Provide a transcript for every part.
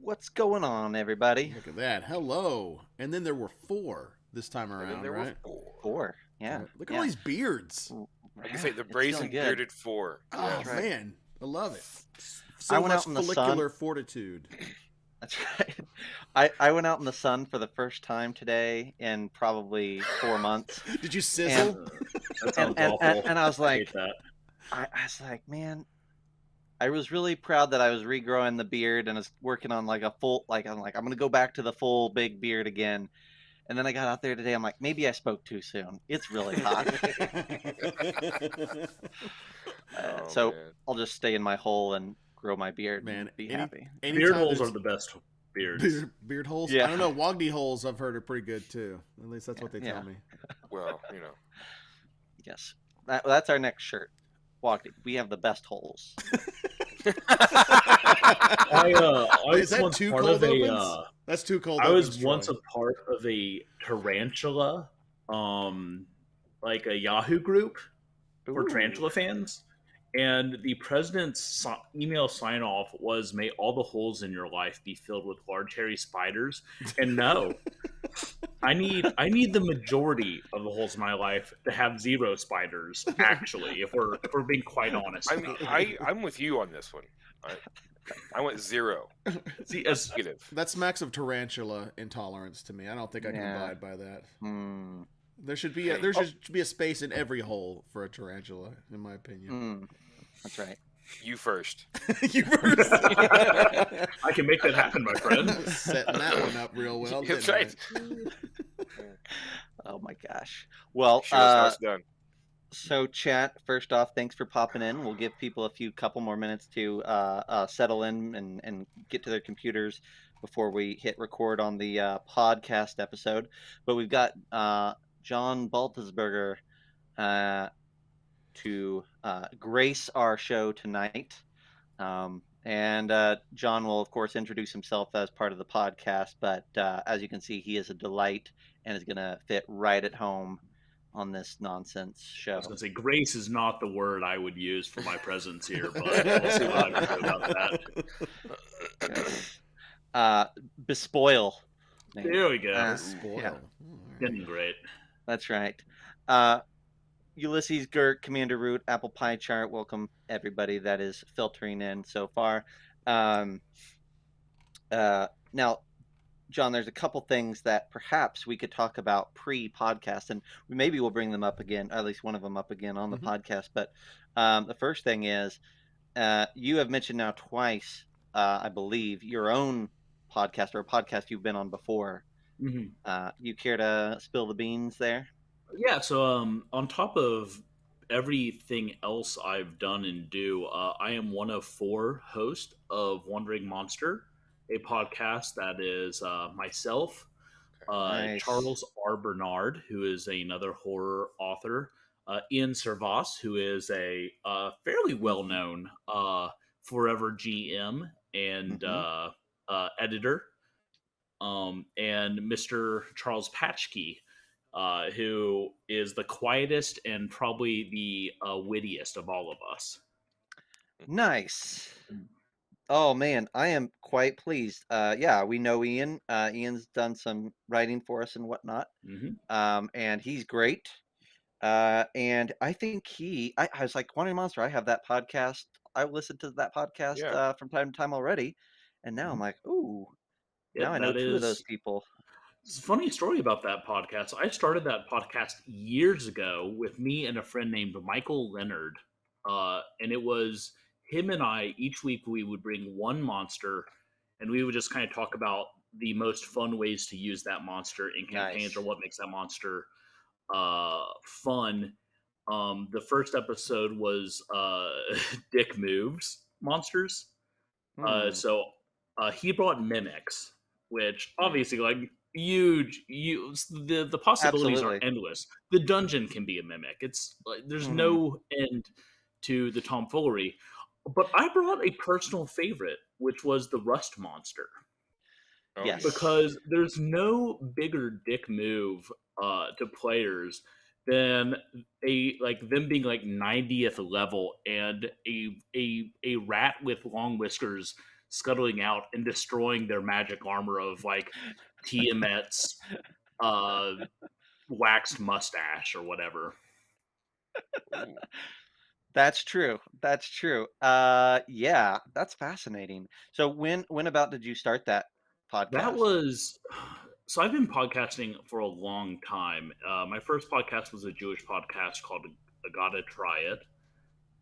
What's going on, everybody? Look at that. Hello. And then there were 4 this time And then around, there right? were 4. 4. Yeah. Look at all these beards. I can say the It's brazen feeling good. bearded 4. Oh, Yes. right. man. I love it. I So went out much in the follicular fortitude. That's right. I went out in the sun for the first time today in probably 4 months. Did you sizzle? That sounds awful. And I was like, hate that. I was like, man, I was really proud that I was regrowing the beard and was working on like a full, like, I'm going to go back to the full big beard again. And then I got out there today. I'm like, maybe I spoke too soon. It's really hot. So man. I'll just stay in my hole and grow my beard Man, and be happy. Beard holes are the best beards. Beard holes? Yeah. I don't know. Wogdy holes, I've heard, are pretty good, too. At least that's what they tell me. Well, you know. Yes. That's our next shirt. Walking. We have the best holes. I Is was that once too part cold of a. opens? That's too cold I was opens, once Troy. a part of a tarantula, like a Yahoo group for Ooh. tarantula fans, and the president's email sign off was, "May all the holes in your life be filled with large hairy spiders." And no, I need the majority of the holes in my life to have 0 spiders. Actually, if we're being quite honest, I mean, I'm with you on this one. I went 0. see, as Negative. That smacks of tarantula intolerance to me. I don't think I can Yeah. abide by that. Hmm. There should be a space in every hole for a tarantula, in my opinion. That's right. You first. You first. I can make that happen, my friend. Setting that one up real well. That's didn't right. Oh my gosh. Well, Show us how it's done. so chat, first off, thanks for popping in. We'll give people a couple more minutes to settle in and get to their computers before we hit record on the podcast episode. But we've got John Baltisberger to grace our show tonight. And John will, of course, introduce himself as part of the podcast. But as you can see, he is a delight and is going to fit right at home on this nonsense show. I was going to say, grace is not the word I would use for my presence here, but we'll see what I can do about that. Bespoil. There we go. Spoil. Yeah. Getting great. That's right. Ulysses, Gert, Commander Root, Apple Pie Chart, welcome everybody that is filtering in so far. Now, John, there's a couple things that perhaps we could talk about pre-podcast, and maybe we'll bring them up again, at least one of them up again on the podcast. But the first thing is, you have mentioned now twice, I believe, your own podcast or a podcast you've been on before. Mm-hmm. You care to spill the beans there? Yeah, so on top of everything else I've done and do, I am one of 4 hosts of Wandering Monster, a podcast that is myself, Nice. Charles R. Bernard, who is another horror author, Ian Servas, who is a fairly well-known Forever GM and editor, and Mr. Charles Patchkey, who is the quietest and probably the wittiest of all of us. Nice. Oh man, I am quite pleased. Yeah, we know Ian. Ian's done some writing for us and whatnot. And he's great. And I think I was like, Wandering Monster, I have that podcast. I listened to that podcast from time to time already. And now I'm like, ooh, now I know 2 of those people. It's a funny story about that podcast. I started that podcast years ago with me and a friend named Michael Leonard. And it was him and I, each week we would bring one monster and we would just kind of talk about the most fun ways to use that monster in campaigns. Nice. Or what makes that monster fun. The first episode was Dick Moves monsters. So he brought mimics, which obviously like huge. The possibilities Absolutely. are endless. The dungeon can be a mimic. It's like there's no end to the tomfoolery. But I brought a personal favorite, which was the Rust monster. Yes. Because there's no bigger dick move to players than them being like 90th level and a rat with long whiskers scuttling out and destroying their magic armor of like Tiamat's waxed mustache or whatever. Ooh. That's true. That's true. Yeah, that's fascinating. So when about did you start that That podcast? was so I've been podcasting for a long time. My first podcast was a Jewish podcast called I Gotta Try It.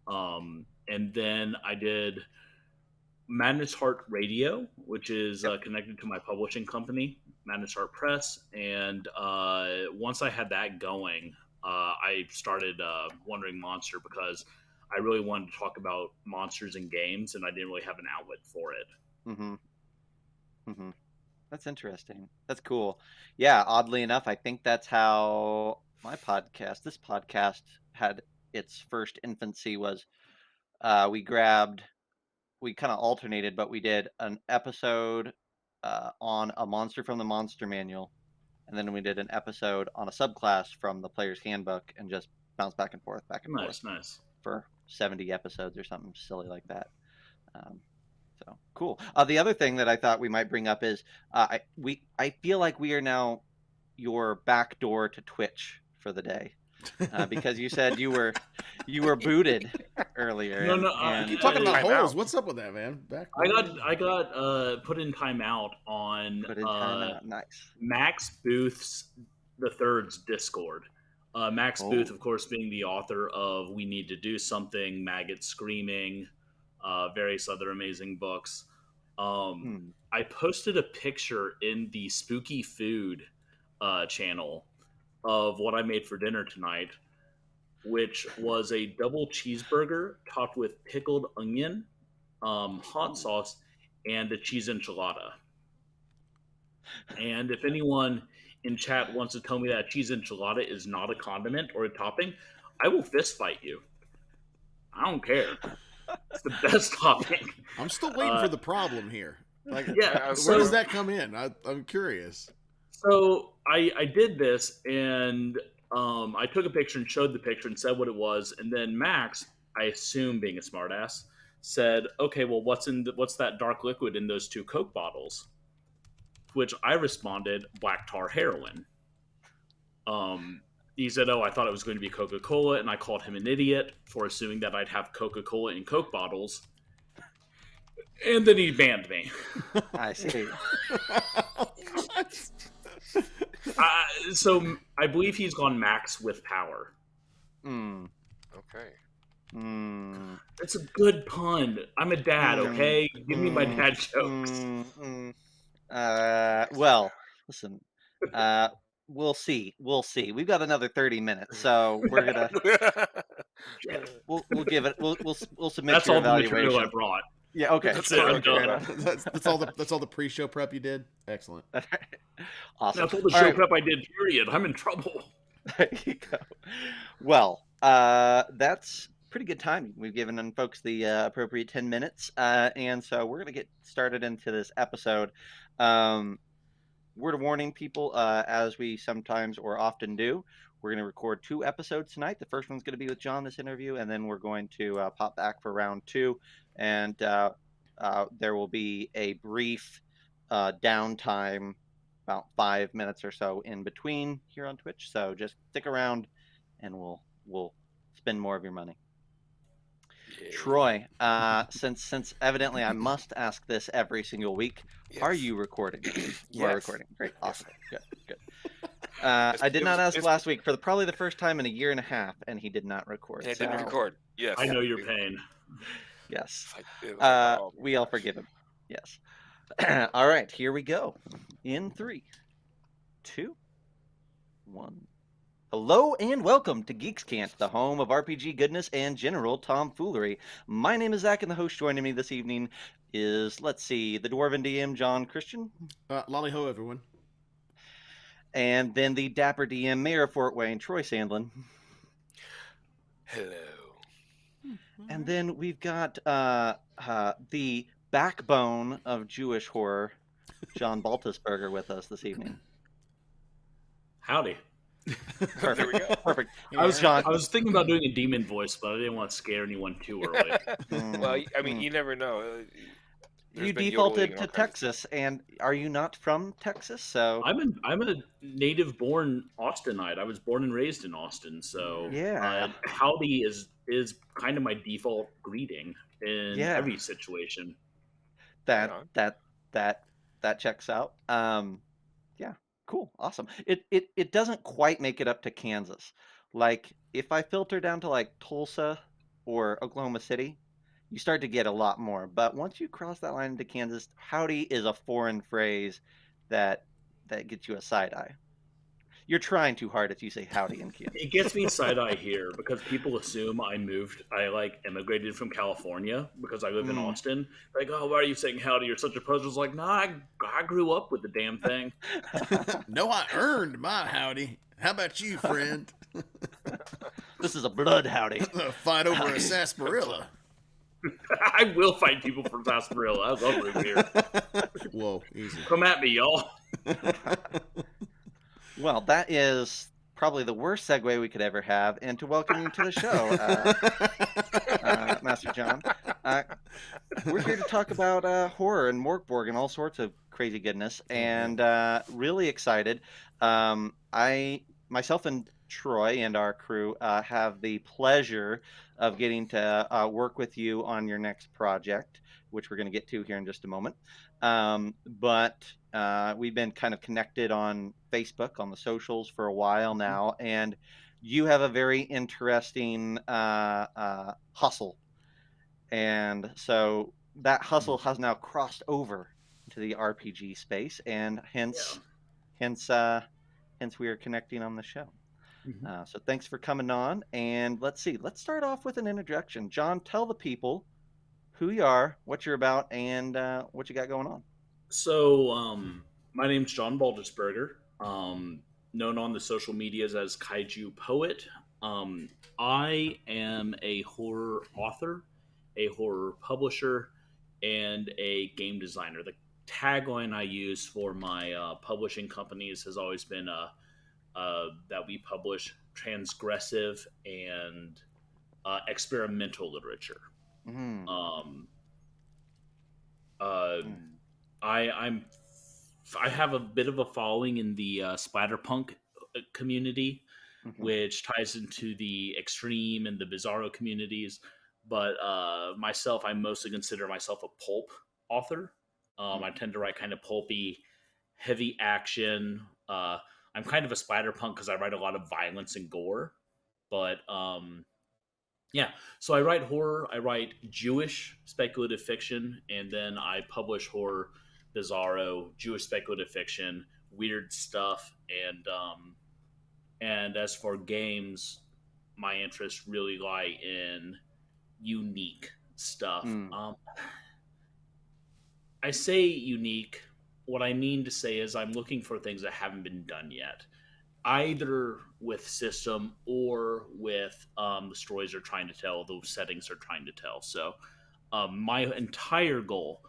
And then I did Madness Heart Radio, which is connected to my publishing company, Madness Heart Press. And once I had that going, I started Wandering Monster because I really wanted to talk about monsters in games, and I didn't really have an outlet for it. Mm-hmm. Mm-hmm. That's interesting. That's cool. Yeah, oddly enough, I think that's how this podcast had its first infancy was we kind of alternated, but we did an episode on a monster from the Monster Manual, and then we did an episode on a subclass from the Player's Handbook, and just bounced back and forth Nice. for 70 episodes or something silly like that. So cool. The other thing that I thought we might bring up is I feel like we are now your back door to Twitch for the day. Because you said you were booted earlier. You keep talking about holes. What's up with that, man? I got put in timeout on Nice. Max Booth's the Third's Discord. Max Booth, of course, being the author of We Need to Do Something, Maggot Screaming, various other amazing books. I posted a picture in the Spooky Food channel of what I made for dinner tonight, which was a double cheeseburger topped with pickled onion, hot sauce, and a cheese enchilada. And if anyone in chat wants to tell me that cheese enchilada is not a condiment or a topping, I will fist fight you. I don't care. It's the best topping. I'm still waiting for the problem here. Like, yeah, where does that come in? I'm curious. So I did this, and I took a picture and showed the picture and said what it was, and then Max, I assume being a smartass, said, "Okay, well, what's that dark liquid in those 2 Coke bottles?" Which I responded, "Black tar heroin." He said, "Oh, I thought it was going to be Coca-Cola," and I called him an idiot for assuming that I'd have Coca-Cola in Coke bottles. And then he banned me. I see. So I believe he's gone Max with power. Okay. It's a good pun. I'm a dad, okay? Give me my dad jokes. Well, listen. We'll see. We've got another 30 mintes, so we're gonna we'll give it. We'll submit. That's your all the evaluation. material I brought. Yeah. Okay. That's it. I'm done. That's all the pre-show prep you did. Excellent. Awesome. That's all the show prep I did. Period. I'm in trouble. There you go. Well, that's pretty good timing. We've given folks the appropriate 10 minutes, and so we're gonna get started into this episode. Word of warning, people, as we sometimes or often do, we're going to record 2 episodes tonight. The first one's going to be with John, this interview, and then we're going to pop back for round 2. And there will be a brief downtime, about 5 minutes or so in between here on Twitch. So just stick around, and we'll spend more of your money. Yeah. Troy, since evidently I must ask this every single week, yes. Are you recording? You are recording. Great. Awesome. Yes. Good. I did not ask last week for probably the first time in a year and a half, and he did not record. He didn't record. Yes. I know your pain. Yes. We all forgive him. Yes. All right. Here we go. In 3, 2, 1. Hello and welcome to Geeks Cant, the home of RPG goodness and general tomfoolery. My name is Zach, and the host joining me this evening is, let's see, the Dwarven DM, John Christian. Lolly ho, everyone. And then the dapper DM, Mayor of Fort Wayne, Troy Sandlin. Hello. And then we've got the backbone of Jewish horror, John Baltisberger, with us this evening. Howdy. There we go. Perfect. Yeah. I was thinking about doing a demon voice, but I didn't want to scare anyone too early. Well, I mean, you never know. There's You been defaulted yodeling, to all kinds of Texas, and are you not from Texas? So I'm a native born Austinite. I was born and raised in Austin, so yeah, howdy is kind of my default greeting in yeah, every situation. Right that on. that that that checks out. Yeah, cool, awesome. It doesn't quite make it up to Kansas. Like if I filter down to like Tulsa or Oklahoma City, you start to get a lot more. But once you cross that line into Kansas, howdy is a foreign phrase that gets you a side eye. You're trying too hard if you say howdy in Kansas. It gets me side eye here because people assume I like immigrated from California because I live in Mm. Austin. Like, oh, why are you saying howdy? You're such a poser. It's like, nah, I grew up with the damn thing. No, I earned my howdy. How about you, friend? This is a blood howdy. A fight over a sarsaparilla. I will fight people from sarsaparilla. I love root beer. Whoa, easy. Come at me, y'all. Well, that is probably the worst segue we could ever have, and to welcome you to the show, Master John. We're here to talk about horror and Mork Borg and all sorts of crazy goodness, and really excited. Myself and Troy and our crew have the pleasure of getting to work with you on your next project, which we're going to get to here in just a moment. But we've been kind of connected on Facebook, on the socials for a while now, and you have a very interesting hustle. And so that hustle has now crossed over to the RPG space, and hence we are connecting on the show. So thanks for coming on, and let's start off with an introduction. John, tell the people who you are, what you're about, and what you got going on. So, my name's John Baltisberger, known on the social medias as Kaiju Poet. I am a horror author, a horror publisher, and a game designer. The tagline I use for my publishing companies has always been that we publish transgressive and experimental literature. Mm-hmm. I have a bit of a following in the splatterpunk community, which ties into the extreme and the bizarro communities. But myself, I mostly consider myself a pulp author. I tend to write kind of pulpy, heavy action. I'm kind of a splatterpunk because I write a lot of violence and gore. But yeah, so I write horror, I write Jewish speculative fiction, and then I publish horror, bizarro, Jewish speculative fiction, weird stuff, and as for games, my interests really lie in unique stuff. I say unique. What I mean to say is I'm looking for things that haven't been done yet, either with system or with the stories they're trying to tell, the settings they're trying to tell. So my entire goal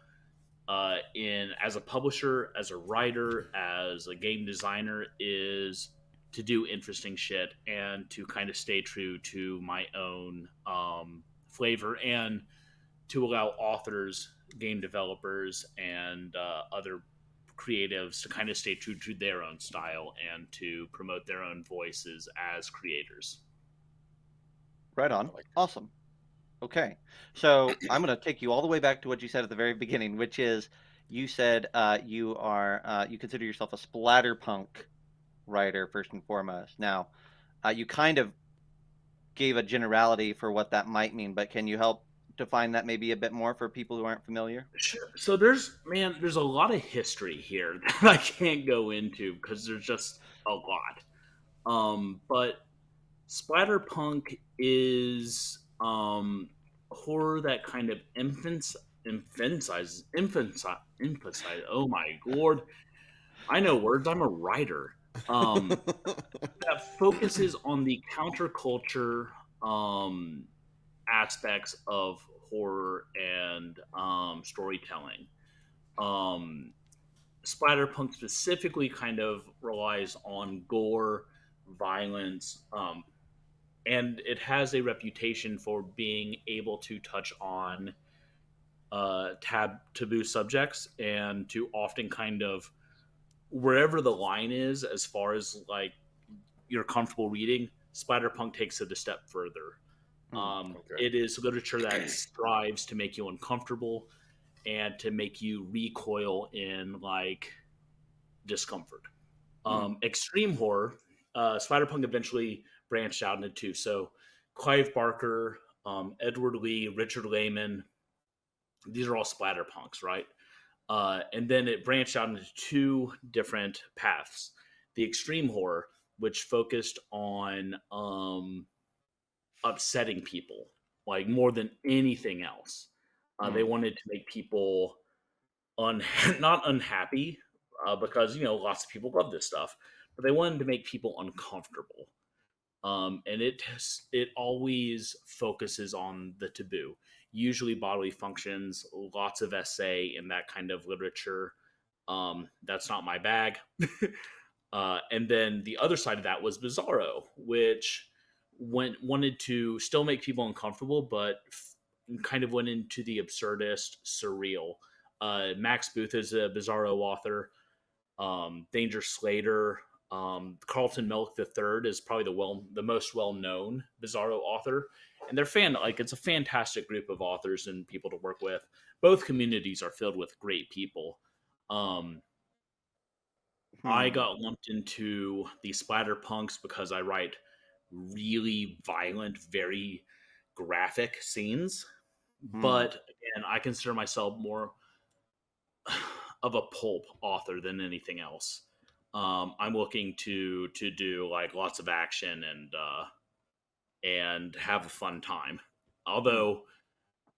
as a publisher, as a writer, as a game designer is to do interesting shit and to kind of stay true to my own flavor and to allow authors, game developers, and other creatives to kind of stay true to their own style and to promote their own voices as creators. Right on. Awesome. Okay. So I'm going to take you all the way back to what you said at the very beginning, which is you said you consider yourself a splatterpunk writer first and foremost. Now, you kind of gave a generality for what that might mean, but can you help define that maybe a bit more for people who aren't familiar? Sure. So there's a lot of history here that I can't go into because there's just a lot. But splatterpunk is horror that kind of emphasize. Oh my lord, I know words. I'm a writer. That focuses on the counterculture aspects of horror and storytelling. Splatterpunk specifically kind of relies on gore, violence, and it has a reputation for being able to touch on taboo subjects, and to often kind of wherever the line is as far as like you're comfortable reading, Splatterpunk takes it a step further. Okay. It is literature that strives to make you uncomfortable and to make you recoil in like discomfort. Extreme horror, Splatterpunk eventually branched out into two. So Clive Barker, Edward Lee, Richard Lehman, these are all Splatterpunks, right? And then it branched out into two different paths. The extreme horror, which focused on upsetting people, like more than anything else. They wanted to make people not unhappy, because lots of people love this stuff, but they wanted to make people uncomfortable. And it always focuses on the taboo, usually bodily functions, lots of essay in that kind of literature. That's not my bag. And then the other side of that was Bizarro, which wanted to still make people uncomfortable, but kind of went into the absurdist, surreal. Max Booth is a Bizarro author. Danger Slater, Carlton Milk III is probably the most well known Bizarro author, and it's a fantastic group of authors and people to work with. Both communities are filled with great people. I got lumped into the Splatterpunks because I write really violent, very graphic scenes. But again, I consider myself more of a pulp author than anything else. I'm looking to do like lots of action and have a fun time. Although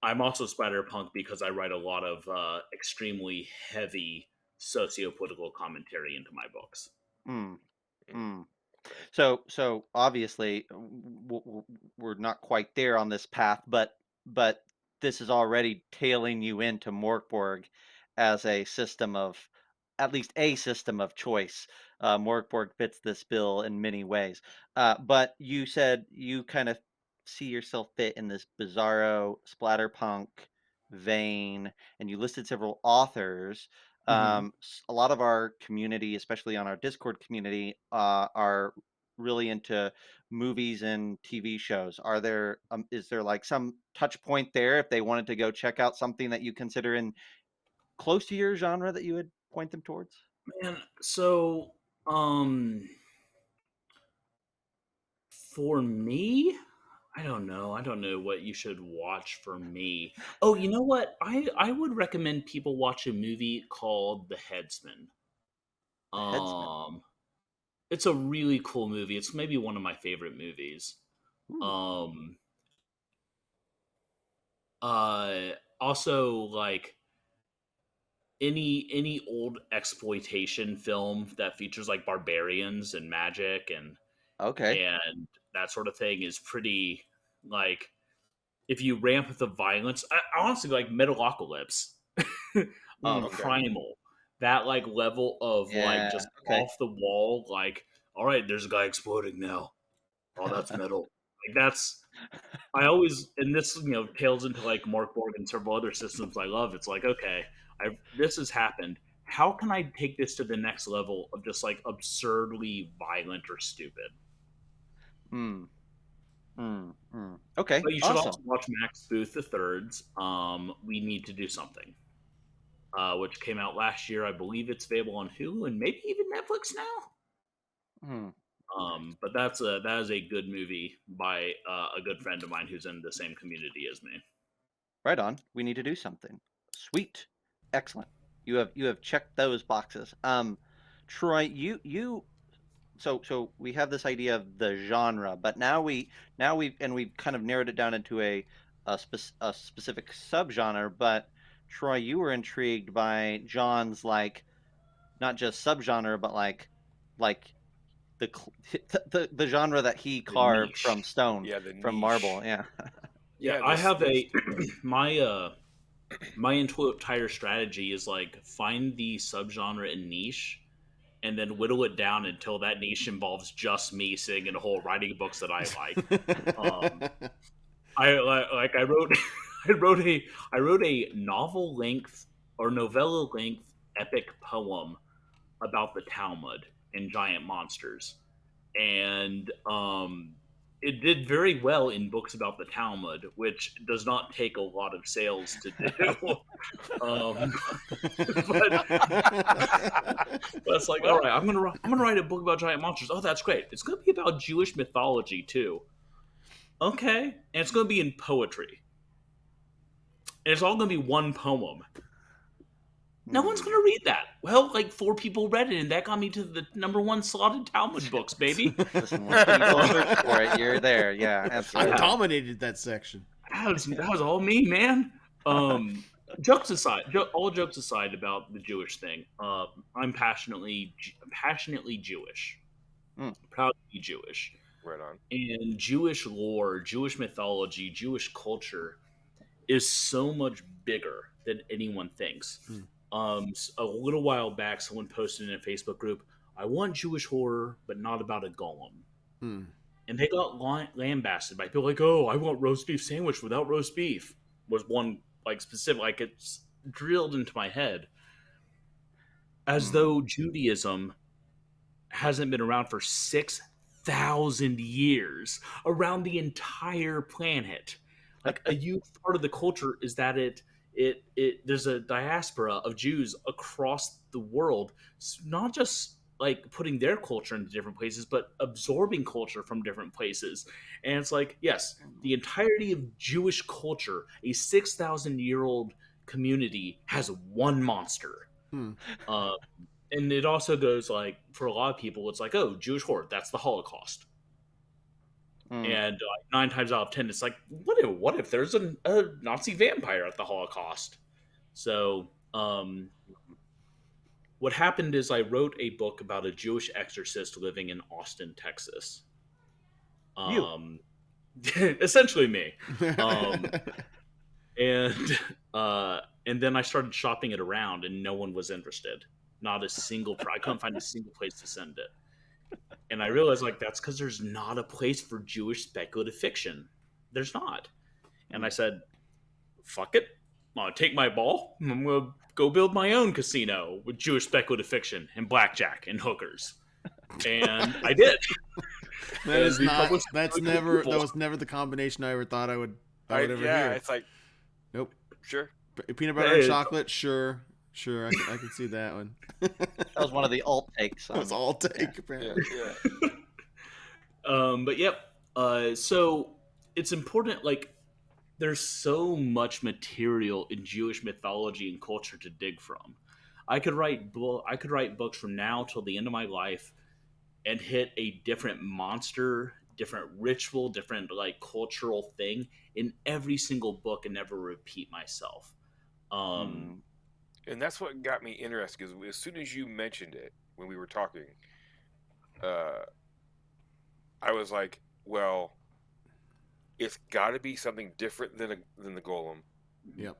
I'm also Splatterpunk because I write a lot of extremely heavy socio-political commentary into my books. So obviously we're not quite there on this path, but this is already tailing you into Mork Borg as a system of, at least a system of choice. Mork Borg fits this bill in many ways. But you said you kind of see yourself fit in this Bizarro splatterpunk vein, and you listed several authors. A lot of our community, especially on our Discord community, are really into movies and TV shows. Is there like some touch point there if they wanted to go check out something that you consider in close to your genre that you would point them towards? Man, so for me, I don't know. I don't know what you should watch for me. Oh, you know what? I would recommend people watch a movie called The Headsman. Headsman. It's a really cool movie. It's maybe one of my favorite movies. Ooh. Also like any old exploitation film that features like barbarians and magic and that sort of thing is pretty, like, if you ramp up the violence, I honestly like Metalocalypse, Primal, that like level of like just off the wall, like, all right, there's a guy exploding now. Oh, that's metal. Like that's, I always, and this tails into like Mork Borg and several other systems I love. It's like, okay, this has happened. How can I take this to the next level of just like absurdly violent or stupid? Okay, but you should also watch Max Booth III's We Need to Do Something, which came out last year. I believe it's available on Hulu and maybe even Netflix now. But that is a good movie by a good friend of mine who's in the same community as me. Right on. We Need to Do Something. Sweet. Excellent. You have checked those boxes. Troy, so we have this idea of the genre, but now we've kind of narrowed it down into a specific subgenre. But Troy, you were intrigued by John's, like, not just subgenre, but like the genre that he carved from stone, from marble. Yeah, I have my entire strategy is like find the subgenre and niche and then whittle it down until that niche involves just me sitting in a hole writing books that I like. I wrote I wrote a novel length or novella length epic poem about the Talmud and giant monsters, and it did very well in books about the Talmud, which does not take a lot of sales to do. But it's like, all right, I'm gonna write a book about giant monsters. Oh, that's great. It's gonna be about Jewish mythology too. Okay, and it's gonna be in poetry, and it's all gonna be one poem. No one's gonna read that. Well, like 4 people read it, and that got me to the #1 slot in Talmud books, baby. Listen, when people search for it, you're there. Yeah, I absolutely. dominated that section. That was all me, man. Jokes aside, all jokes aside about the Jewish thing, I'm passionately Jewish. Proud to be Jewish. Right on. And Jewish lore, Jewish mythology, Jewish culture is so much bigger than anyone thinks. A little while back, someone posted in a Facebook group, "I want Jewish horror, but not about a golem." And they got lambasted by people like, "Oh, I want roast beef sandwich without roast beef." Was one like specific, like it's drilled into my head, as though Judaism hasn't been around for 6,000 years around the entire planet. Like a huge part of the culture is that there's a diaspora of Jews across the world, not just like putting their culture into different places, but absorbing culture from different places. And it's like, yes, the entirety of Jewish culture, a 6,000-year-old community, has one monster. And it also goes like, for a lot of people, it's like, oh, Jewish horror, that's the Holocaust. And 9 times out of 10, it's like, what if there's a Nazi vampire at the Holocaust? So what happened is I wrote a book about a Jewish exorcist living in Austin, Texas. Essentially me. And then I started shopping it around, and no one was interested. Not a single. I couldn't find a single place to send it. And I realized, like, that's because there's not a place for Jewish speculative fiction. There's not. And I said, fuck it. I'm going to take my ball. I'm going to go build my own casino with Jewish speculative fiction and blackjack and hookers. And I did. That was never the combination I ever thought I would ever hear. It's like, nope. Sure. Peanut butter and chocolate, sure. I can see that one. That was one of the alt takes. That was alt take, apparently. Yeah. But yep. So it's important. Like, there's so much material in Jewish mythology and culture to dig from. I could write books from now till the end of my life, and hit a different monster, different ritual, different like cultural thing in every single book, and never repeat myself. And that's what got me interested, because as soon as you mentioned it when we were talking, I was like, well, it's got to be something different than the golem. Yep.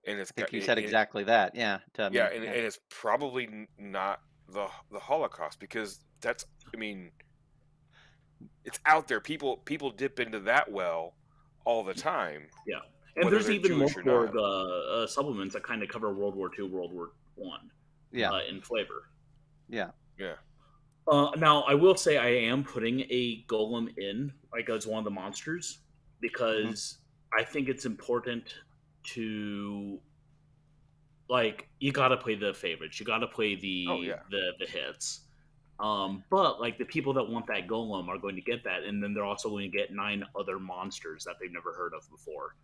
And it's I think you said exactly that. Yeah. And it's probably not the Holocaust, because that's, I mean, it's out there. People dip into that well all the time. Yeah. And there's even Mork Borg supplements that kind of cover World War II, World War I, in flavor. Yeah. Yeah. Now, I will say I am putting a golem in, like, as one of the monsters, because I think it's important to, like, you got to play the favorites. You got to play the hits. But, like, the people that want that golem are going to get that, and then they're also going to get 9 other monsters that they've never heard of before.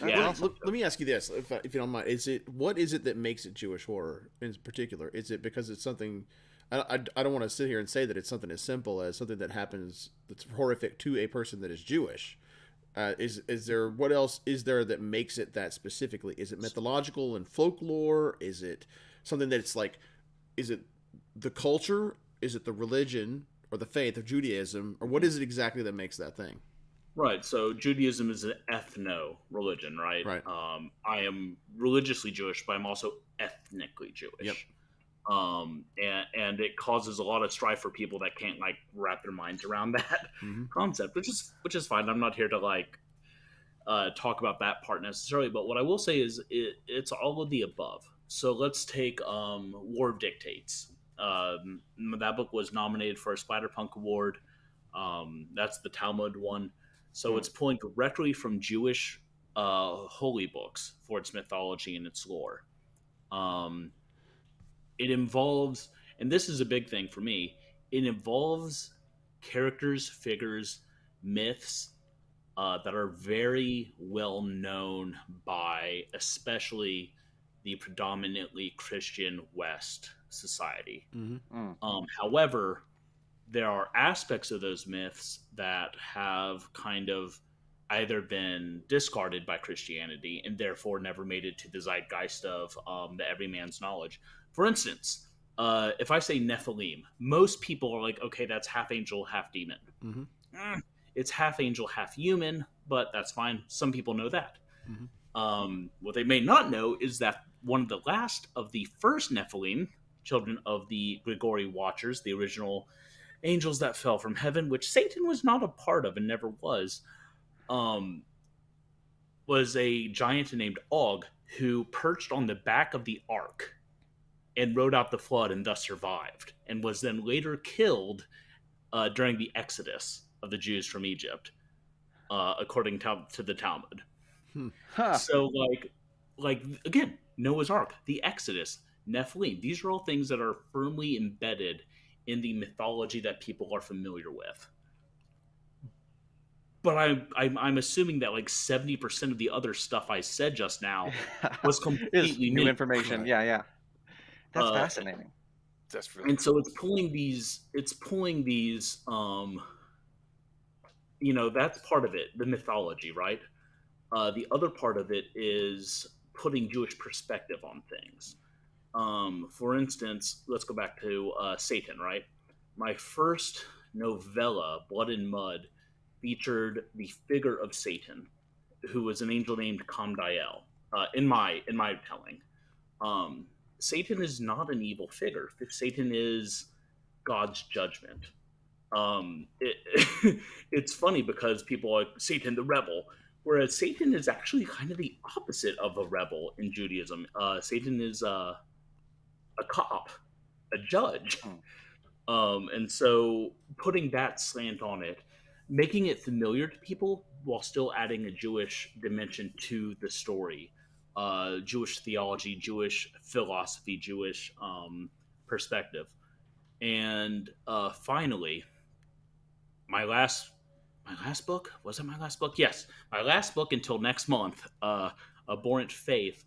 Let me ask you this, if you don't mind. What is it that makes it Jewish horror in particular? Is it because it's something? I don't want to sit here and say that it's something as simple as something that happens that's horrific to a person that is Jewish. Is there, what else is there that makes it that specifically? Is it mythological and folklore? Is it something that's like? Is it the culture? Is it the religion or the faith of Judaism? Or what is it exactly that makes that thing? Right. So Judaism is an ethno religion, right? Right. I am religiously Jewish, but I'm also ethnically Jewish. Yep. And it causes a lot of strife for people that can't like wrap their minds around that concept, which is fine. I'm not here to like talk about that part necessarily, but what I will say is it's all of the above. So let's take War of Dictates. That book was nominated for a Splatterpunk Award. That's the Talmud one. So it's pulling directly from Jewish holy books for its mythology and its lore. It involves, and this is a big thing for me, it involves characters, figures, myths that are very well known by especially the predominantly Christian West society. However, there are aspects of those myths that have kind of either been discarded by Christianity and therefore never made it to the zeitgeist of the everyman's knowledge. For instance, if I say Nephilim, most people are like, okay, that's half angel, half demon. It's half angel, half human, but that's fine. Some people know that. What they may not know is that one of the last of the first Nephilim, children of the Grigori Watchers, the original angels that fell from heaven, which Satan was not a part of and never was a giant named Og who perched on the back of the ark and rode out the flood and thus survived, and was then later killed during the exodus of the Jews from Egypt, according to the Talmud. So, like again, Noah's Ark, the Exodus, Nephilim, these are all things that are firmly embedded in the mythology that people are familiar with. But I'm assuming that like 70% of the other stuff I said just now was completely new information. Right. Yeah. That's fascinating. That's really and so it's pulling these that's part of it, the mythology, right? The other part of it is putting Jewish perspective on things. For instance, let's go back to Satan, right? My first novella, Blood and Mud, featured the figure of Satan, who was an angel named Kamdael. In my telling, Satan is not an evil figure. Satan is God's judgment. It's funny because people are like Satan the rebel, whereas Satan is actually kind of the opposite of a rebel in Judaism. Satan is a cop, a judge. And so putting that slant on it, making it familiar to people while still adding a Jewish dimension to the story, Jewish theology, Jewish philosophy, Jewish perspective. And finally, my last book, was it my last book? Yes, my last book until next month, Abhorrent Faith,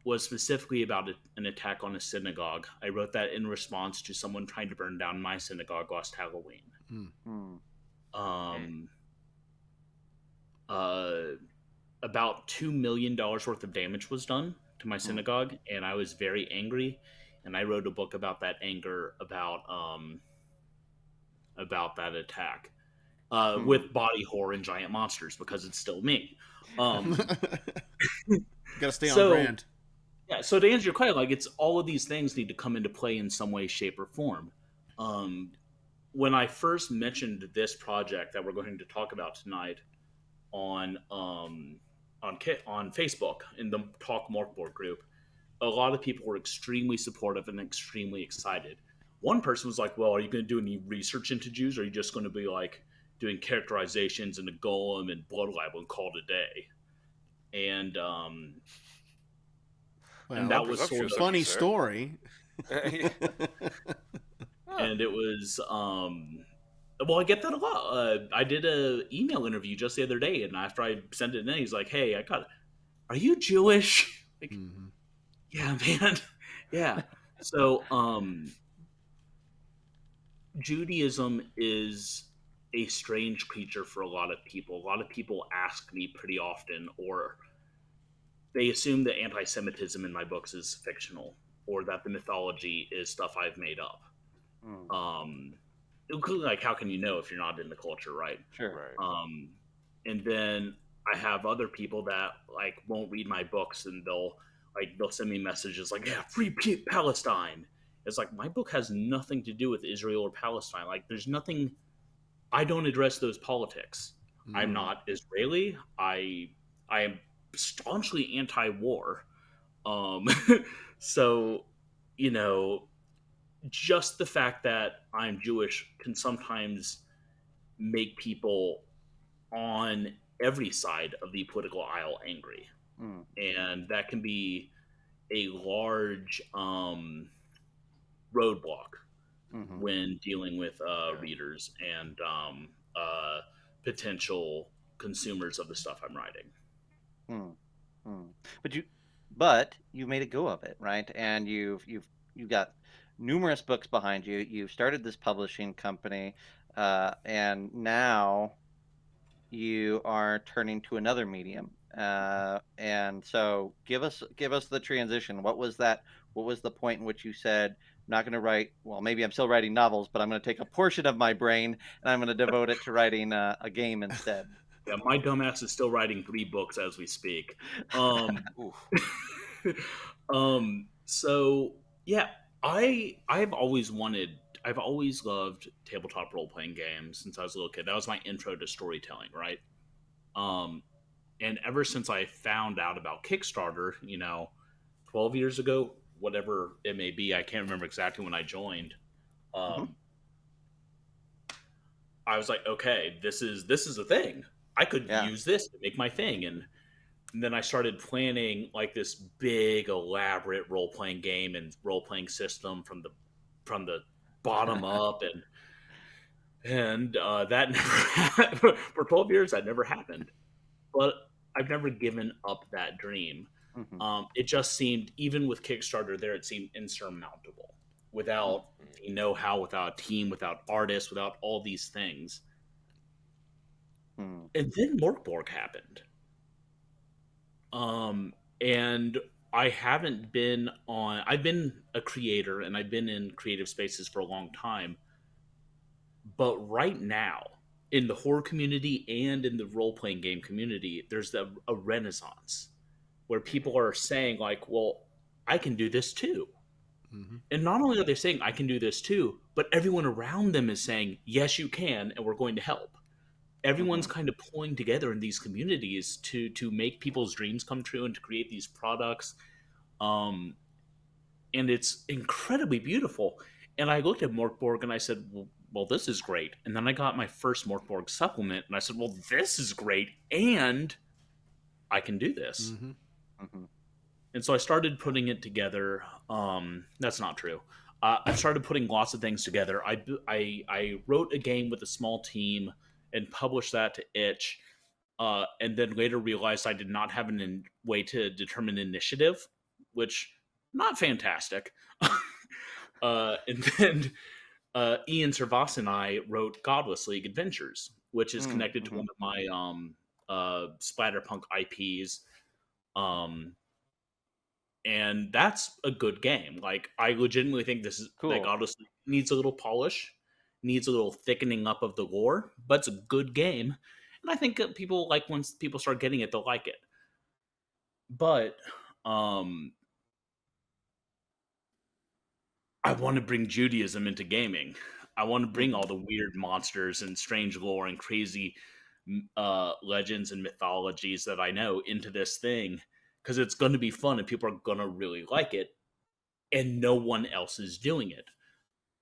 was specifically about an attack on a synagogue. I wrote that in response to someone trying to burn down my synagogue last Halloween. About $2 million worth of damage was done to my synagogue, and I was very angry, and I wrote a book about that anger, about that attack, with body horror and giant monsters, because it's still me. Gotta stay on brand. Yeah, so to answer your question, like, it's all of these things need to come into play in some way, shape, or form. When I first mentioned this project that we're going to talk about tonight on Facebook in the Talk Mork Borg group, a lot of people were extremely supportive and extremely excited. One person was like, well, are you going to do any research into Jews, or are you just going to be like doing characterizations and a golem and blood libel and call it a day? And and that was sort of a funny story. And it was well, I get that a lot. I did a email interview just the other day, and after I sent it in, he's like, hey, are you Jewish? Like, yeah, man. Yeah. So Judaism is a strange creature for a lot of people. A lot of people ask me pretty often, or they assume that anti-Semitism in my books is fictional, or that the mythology is stuff I've made up. like, how can you know if you're not in the culture, right? Sure. Right. And then I have other people that like won't read my books, and they'll send me messages like, yeah, free Palestine. It's like, my book has nothing to do with Israel or Palestine. Like, there's nothing. I don't address those politics. I'm not Israeli. I am staunchly anti-war. So, you know, just the fact that I'm Jewish can sometimes make people on every side of the political aisle angry. And that can be a large roadblock when dealing with readers and potential consumers of the stuff I'm writing. But you made a go of it, right? And you've got numerous books behind you. You've started this publishing company, and now you are turning to another medium. And so give us the transition. What was that? What was the point in which you said, I'm not going to write, well, maybe I'm still writing novels, but I'm going to take a portion of my brain and I'm going to devote it to writing a game instead? Yeah, my dumbass is still writing 3 books as we speak. So yeah, I've always loved tabletop role-playing games since I was a little kid. That was my intro to storytelling, right? And ever since I found out about Kickstarter, 12 years ago, whatever it may be, I can't remember exactly when I joined. I was like, okay, this is a thing. I could use this to make my thing. And then I started planning like this big, elaborate role-playing game and role-playing system from the bottom up, and that never for 12 years that never happened. But I've never given up that dream. It just seemed, even with Kickstarter there, it seemed insurmountable without the know-how, without a team, without artists, without all these things. And then Mork Borg happened. And I've been a creator and I've been in creative spaces for a long time. But right now, in the horror community and in the role-playing game community, there's a renaissance where people are saying like, well, I can do this too. And not only are they saying I can do this too, but everyone around them is saying, yes, you can, and we're going to help. Everyone's kind of pulling together in these communities to make people's dreams come true and to create these products. And it's incredibly beautiful. And I looked at Mork Borg and I said, well, this is great. And then I got my first Mork Borg supplement and I said, well, this is great. And I can do this. And so I started putting it together. That's not true. I started putting lots of things together. I wrote a game with a small team and published that to Itch, and then later realized I did not have a way to determine initiative, which, not fantastic. And then Ian Servas and I wrote Godless League Adventures, which is connected to one of my splatterpunk IPs. And that's a good game. Like, I legitimately think this is cool. That Godless League needs a little polish, needs a little thickening up of the lore, but it's a good game. And I think people, like, once people start getting it, they'll like it. But I want to bring Judaism into gaming. I want to bring all the weird monsters and strange lore and crazy legends and mythologies that I know into this thing, because it's going to be fun and people are going to really like it, and no one else is doing it.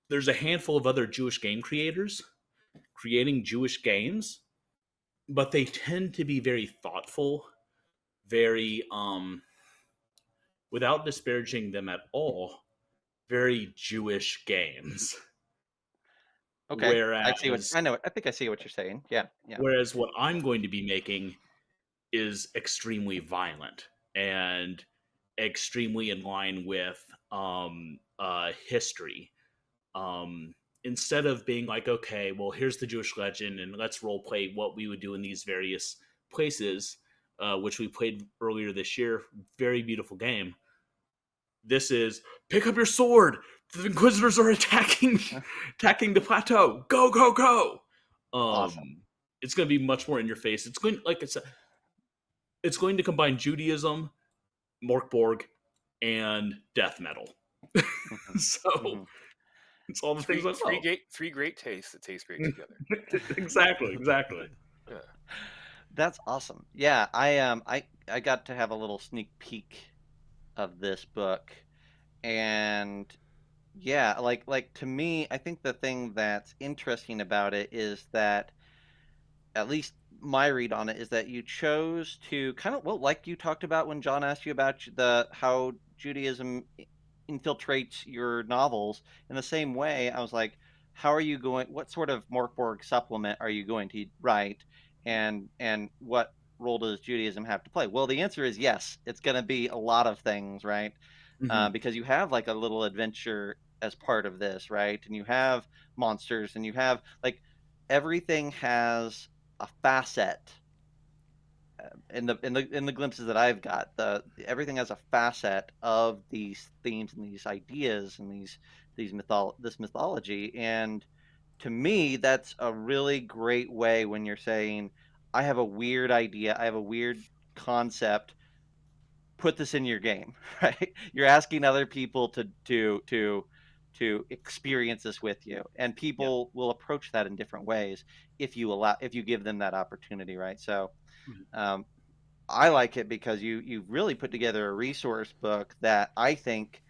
There's a handful of other Jewish game creators creating Jewish games, but they tend to be very thoughtful, very, without disparaging them at all, very Jewish games. Okay. Whereas, I think I see what you're saying. Yeah. Whereas what I'm going to be making is extremely violent and extremely in line with history. Instead of being like, okay, well, here's the Jewish legend and let's role play what we would do in these various places, which we played earlier this year. Very beautiful game. This is pick up your sword, the Inquisitors are attacking the plateau. Go, go, go! Awesome. It's going to be much more in your face. It's going, like I said, it's going to combine Judaism, Mork Borg, and death metal. So it's all the things like three great tastes that taste great together. Exactly. Yeah. That's awesome. Yeah, I got to have a little sneak peek of this book, and yeah, like to me, I think the thing that's interesting about it is that, at least my read on it, is that you chose to kind of, well, like you talked about when John asked you about how Judaism infiltrates your novels. In the same way, I was like, how are you going? What sort of Mork Borg supplement are you going to write, and what role does Judaism have to play? Well, the answer is yes. It's going to be a lot of things, right? Because you have like a little adventure as part of this, right? And you have monsters, and you have like everything has a facet. In the glimpses that I've got, everything has a facet of these themes and these ideas and this mythology. And to me, that's a really great way when you're saying, I have a weird idea, I have a weird concept, put this in your game, right? You're asking other people to experience this with you, and people will approach that in different ways if you give them that opportunity, right? So I like it because you really put together a resource book that I think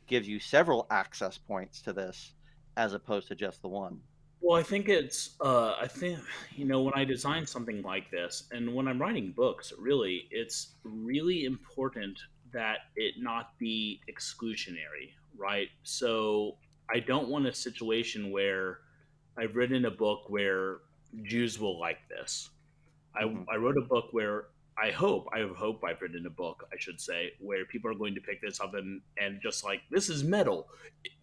gives you several access points to this, as opposed to just the one. Well, I think when I design something like this, and when I'm writing books, really, it's really important that it not be exclusionary, right? So I don't want a situation where I've written a book where Jews will like this. I wrote a book where I hope I've written a book, I should say, where people are going to pick this up and just like, this is metal,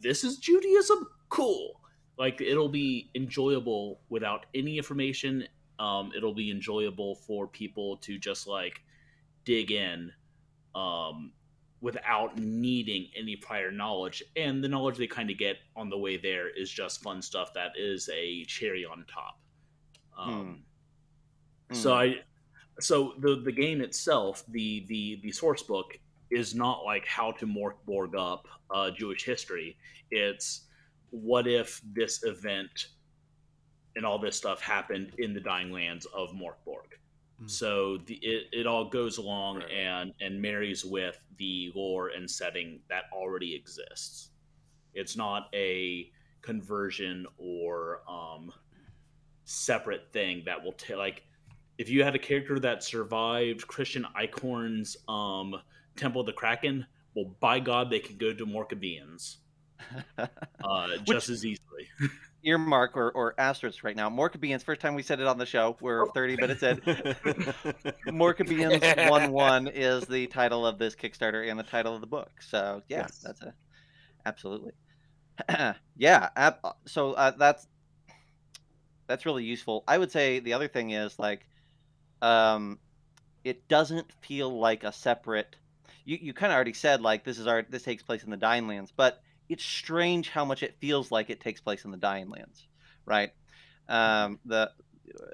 this is Judaism, cool. Like, it'll be enjoyable without any information. It'll be enjoyable for people to just like dig in, without needing any prior knowledge. And the knowledge they kind of get on the way there is just fun stuff that is a cherry on top. So the game itself, the source book, is not like how to Mork Borg up Jewish history. It's what if this event and all this stuff happened in the dying lands of Mork Borg. So it all goes along and marries with the lore and setting that already exists. It's not a conversion or separate thing that will like, if you had a character that survived Christian Eichhorn's Temple of the Kraken, well, by God, they can go to Morkabeans just as easily. Earmark or asterisk right now. Morkabeans, first time we said it on the show, we're 30 minutes in. Morkabeans 1-1 is the title of this Kickstarter and the title of the book. So yeah, yes. That's absolutely. Yeah, so that's really useful. I would say the other thing is like, it doesn't feel like a separate. You kind of already said like this takes place in the Dying Lands, but it's strange how much it feels like it takes place in the Dying Lands, right?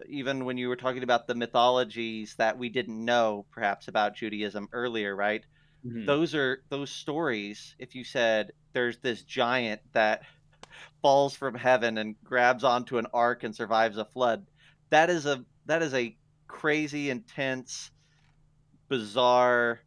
Even when you were talking about the mythologies that we didn't know perhaps about Judaism earlier, right? Those stories. If you said there's this giant that falls from heaven and grabs onto an ark and survives a flood, that is a crazy, intense, bizarre,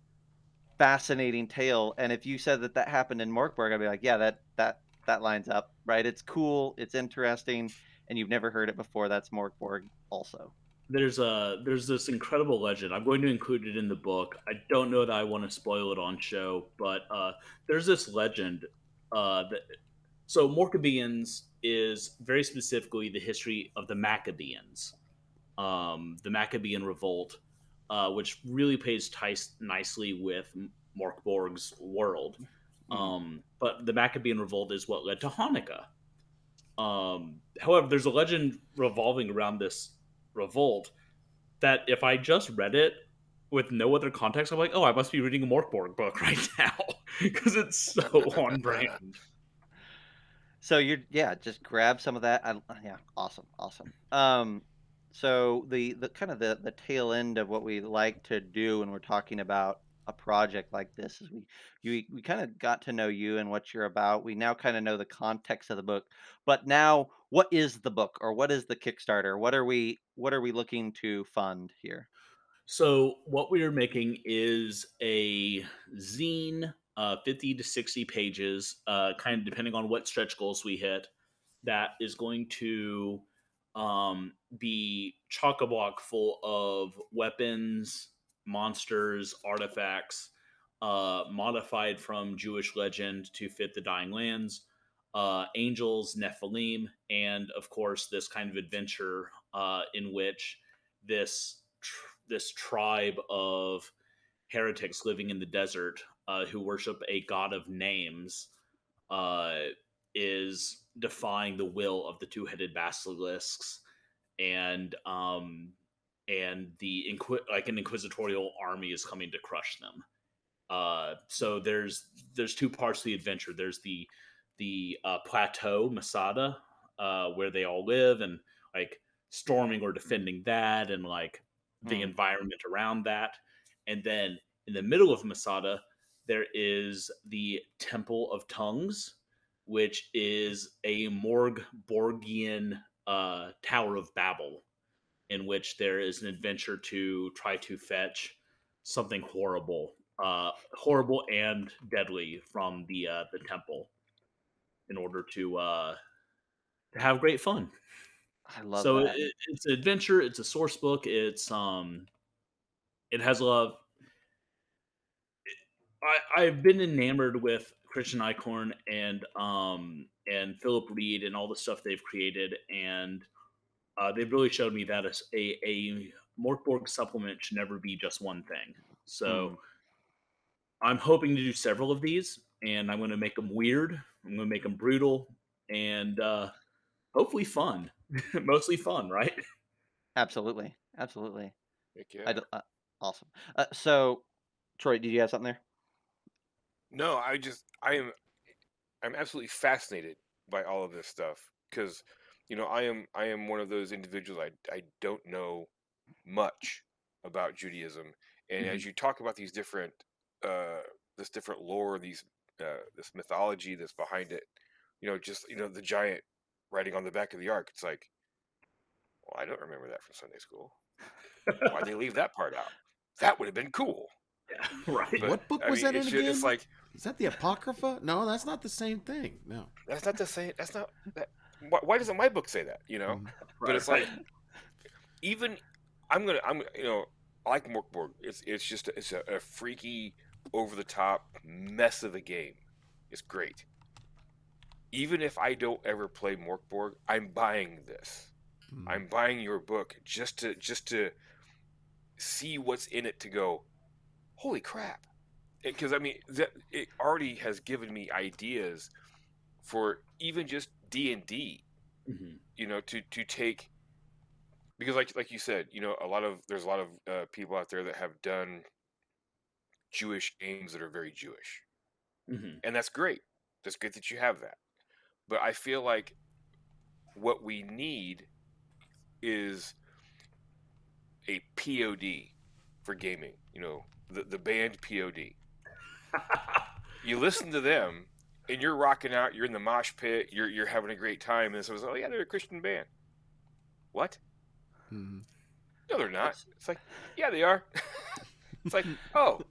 fascinating tale. And if you said that happened in Mork Borg, I'd be like, yeah, that lines up, right? It's cool, it's interesting, and you've never heard it before. That's Mork Borg also. There's this incredible legend. I'm going to include it in the book. I don't know that I want to spoil it on show, but there's this legend so Morkabeans is very specifically the history of the Maccabeans, the Maccabean revolt, which really plays nicely with Mork Borg's world. But the Maccabean revolt is what led to Hanukkah. However, there's a legend revolving around this revolt that if I just read it with no other context, I'm like, oh, I must be reading a Mork Borg book right now because it's so on brand. So just grab some of that. Yeah, awesome. So the kind of the tail end of what we like to do when we're talking about a project like this is we kind of got to know you and what you're about. We now kind of know the context of the book. But now, what is the book, or what is the Kickstarter? What are we looking to fund here? So what we are making is a zine, 50 to 60 pages, kind of depending on what stretch goals we hit, that is going to be chock-a-block full of weapons, monsters, artifacts, modified from Jewish legend to fit the Dying Lands, angels, Nephilim, and of course this kind of adventure in which this tribe of heretics living in the desert who worship a god of names uh, is defying the will of the two-headed basilisks, and like an inquisitorial army is coming to crush them. So there's two parts to the adventure. There's the plateau Masada, where they all live, and like storming or defending that, and like the environment around that. And then in the middle of Masada, there is the Temple of Tongues, which is a Mork Borgian Tower of Babel, in which there is an adventure to try to fetch something horrible and deadly from the temple in order to have great fun. I love So that. it's an adventure. It's a source book. It has a lot of. I've been enamored with Christian Eichhorn and Philip Reed and all the stuff they've created, and they've really showed me that a Mork Borg supplement should never be just one thing. So I'm hoping to do several of these, and I'm going to make them weird. I'm going to make them brutal, and hopefully fun. Mostly fun, right? Absolutely. Heck yeah. Awesome. So, Troy, did you have something there? No, I'm absolutely fascinated by all of this stuff because, I am one of those individuals. I don't know much about Judaism, and as you talk about these different this different lore, this mythology that's behind it, the giant writing on the back of the ark, it's like, well, I don't remember that from Sunday school. Why'd they leave that part out? That would have been cool. Yeah, right. But, what book was that in again? It's like, is that the Apocrypha? No, that's not the same thing. No, that's not the same. That's not that. Why doesn't my book say that? But it's like, even I like Mork Borg. It's just a freaky, over the top mess of a game. It's great. Even if I don't ever play Mork Borg, I'm buying this. I'm buying your book just to see what's in it, to go, holy crap. Because it already has given me ideas for even just D&D, to take, because like you said, there's a lot of people out there that have done Jewish games that are very Jewish, and that's great. That's great that you have that. But I feel like what we need is a POD for gaming. The band POD. You listen to them, and you're rocking out. You're in the mosh pit. You're having a great time. And someone's like, "Oh yeah, they're a Christian band." What? No, they're not. It's like, yeah, they are. It's like, oh,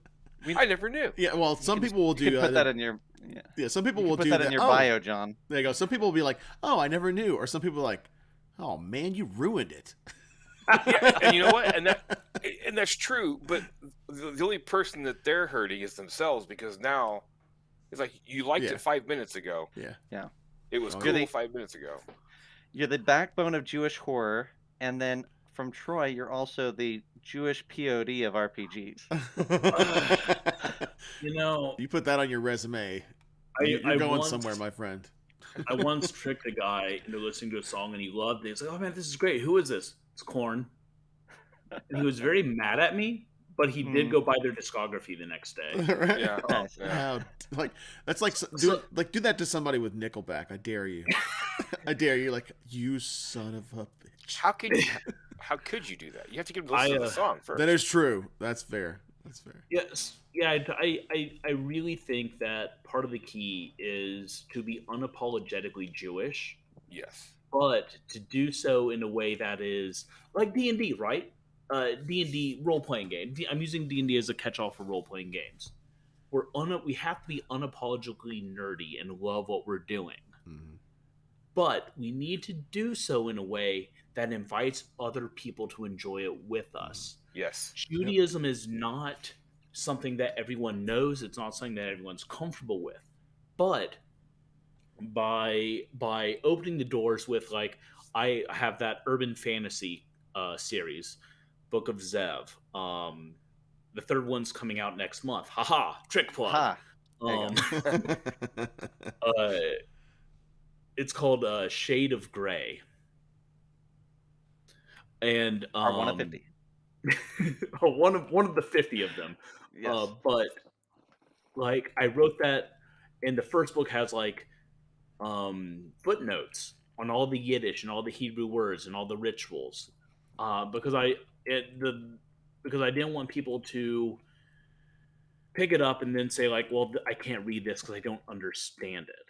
I never knew. Yeah, well, some people will do put that in your some people will put do that in your bio, John. There you go. Some people will be like, "Oh, I never knew," or some people are like, "Oh man, you ruined it." Yeah, and you know what? And that's true. But the only person that they're hurting is themselves, because now it's like, you liked it 5 minutes ago. Yeah. It was cool 5 minutes ago. You're the backbone of Jewish horror, and then from Troy, you're also the Jewish POD of RPGs. You put that on your resume. You're going somewhere, my friend. I once tricked a guy into listening to a song, and he loved it. He's like, "Oh man, this is great. Who is this?" It's Korn. And he was very mad at me but he did go buy their discography the next day. Right? Yeah. Nice. Yeah. Like that's like do that to somebody with Nickelback. I dare you. I dare you. Like, you son of a bitch. How could you do that? You have to give them listen to the song first. That is true. That's fair. That's fair. Yes. Yeah, I really think that part of the key is to be unapologetically Jewish. Yes. But to do so in a way that is like D&D, right? D&D role-playing game. I'm using D&D as a catch-all for role-playing games. We have to be unapologetically nerdy and love what we're doing. Mm-hmm. But we need to do so in a way that invites other people to enjoy it with us. Yes. Judaism is not something that everyone knows. It's not something that everyone's comfortable with. But by opening the doors with, like, I have that urban fantasy series, Book of Zev. The third one's coming out next month. Haha, trick plug. It's called Shade of Gray. And one of 50. one of the 50 of them. Yes. But like, I wrote that, and the first book has like footnotes on all the Yiddish and all the Hebrew words and all the rituals, because I didn't want people to pick it up and then say, like, well, I can't read this because I don't understand it.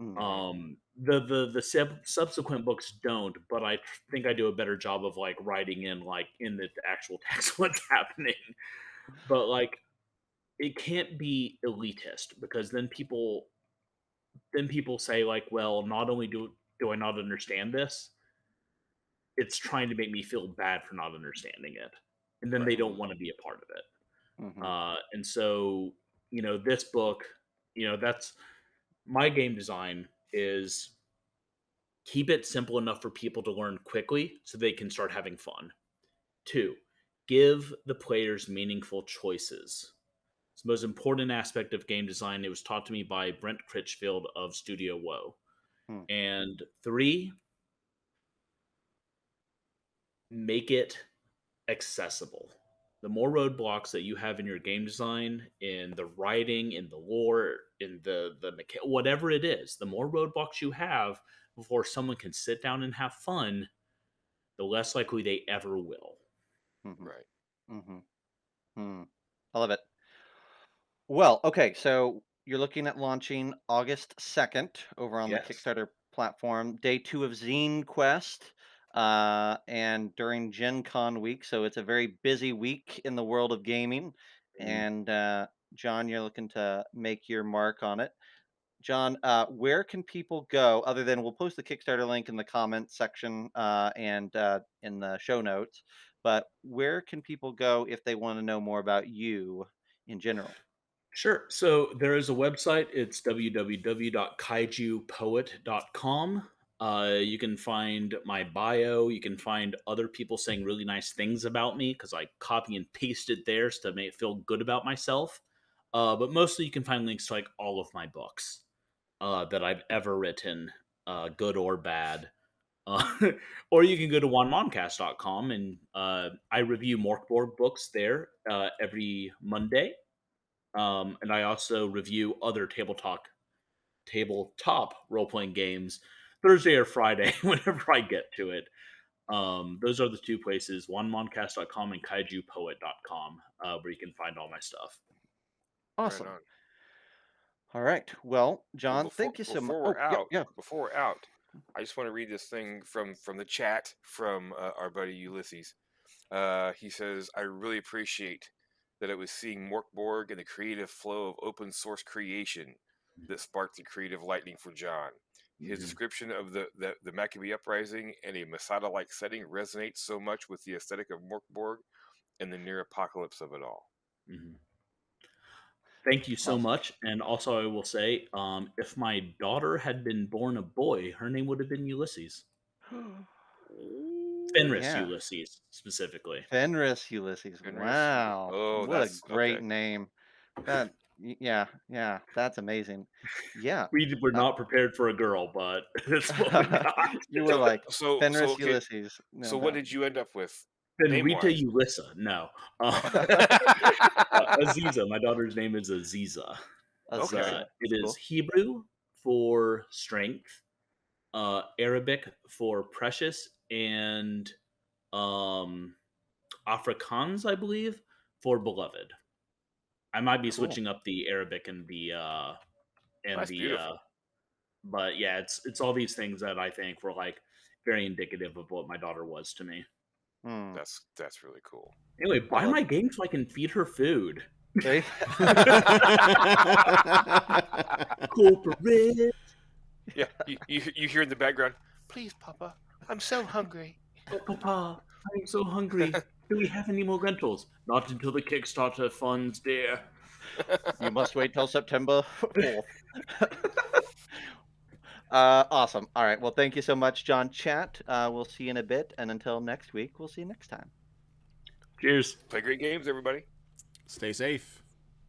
Mm. The subsequent books don't, but I think I do a better job of, like, writing in, like, in the actual text what's happening. But, like, it can't be elitist, because then people say, like, well, not only do I not understand this, it's trying to make me feel bad for not understanding it, and then they don't want to be a part of it. Mm-hmm. And so, this book, that's my game design, is keep it simple enough for people to learn quickly so they can start having fun. 2, give the players meaningful choices. It's the most important aspect of game design. It was taught to me by Brent Critchfield of Studio Woe. And 3, make it accessible. The more roadblocks that you have in your game design, in the writing, in the lore, in the whatever it is, the more roadblocks you have before someone can sit down and have fun, the less likely they ever will. Mm-hmm. Right. Mm-hmm. I love it. Well, okay, so you're looking at launching August 2nd over on the Kickstarter platform, day 2 of Zine Quest, and during Gen Con week, so it's a very busy week in the world of gaming. And John, you're looking to make your mark on it. John, where can people go, other than, we'll post the Kickstarter link in the comments section and in the show notes, but where can people go if they want to know more about you in general? Sure. So there is a website. It's www.kaijupoet.com. You can find my bio. You can find other people saying really nice things about me, because I copy and pasted theirs to make it feel good about myself. But mostly you can find links to, like, all of my books that I've ever written, good or bad. Or you can go to juanmoncast.com, and I review Mork Borg books there every Monday. And I also review other tabletop role-playing games Thursday or Friday whenever I get to it. Those are the 2 places, juanmoncast.com and kaijupoet.com, where you can find all my stuff. Awesome. Right on. All right. Well, John, thank you so much. Before we're out, I just want to read this thing from the chat from our buddy Ulysses. He says, I really appreciate that it was seeing Mork Borg and the creative flow of open source creation that sparked the creative lightning for John. His description of the Maccabee Uprising and a Masada-like setting resonates so much with the aesthetic of Mork Borg and the near apocalypse of it all. Thank you so much. And also, I will say, if my daughter had been born a boy, her name would have been Ulysses. Fenris Ulysses, specifically. Fenris Ulysses. Wow. Oh, what a great name. That, yeah, that's amazing. Yeah. We were not prepared for a girl, but that's what we got. You were like, Fenris Ulysses. So what did you end up with, Rita Ulissa. No. Aziza. My daughter's name is Aziza. Okay. It is Hebrew for strength, Arabic for precious, and Afrikaans, I believe, for beloved. I might be switching up the Arabic and the That's beautiful. but yeah, it's all these things that I think were like very indicative of what my daughter was to me. That's really cool. Anyway, buy my game so I can feed her food. Corporate. Yeah, you hear in the background, please, Papa, I'm so hungry. Oh, Papa, I'm so hungry. Do we have any more rentals? Not until the Kickstarter funds, dear. You must wait till September 4th. Awesome. All right. Well, thank you so much, John. Chat. We'll see you in a bit. And until next week, we'll see you next time. Cheers. Play great games, everybody. Stay safe.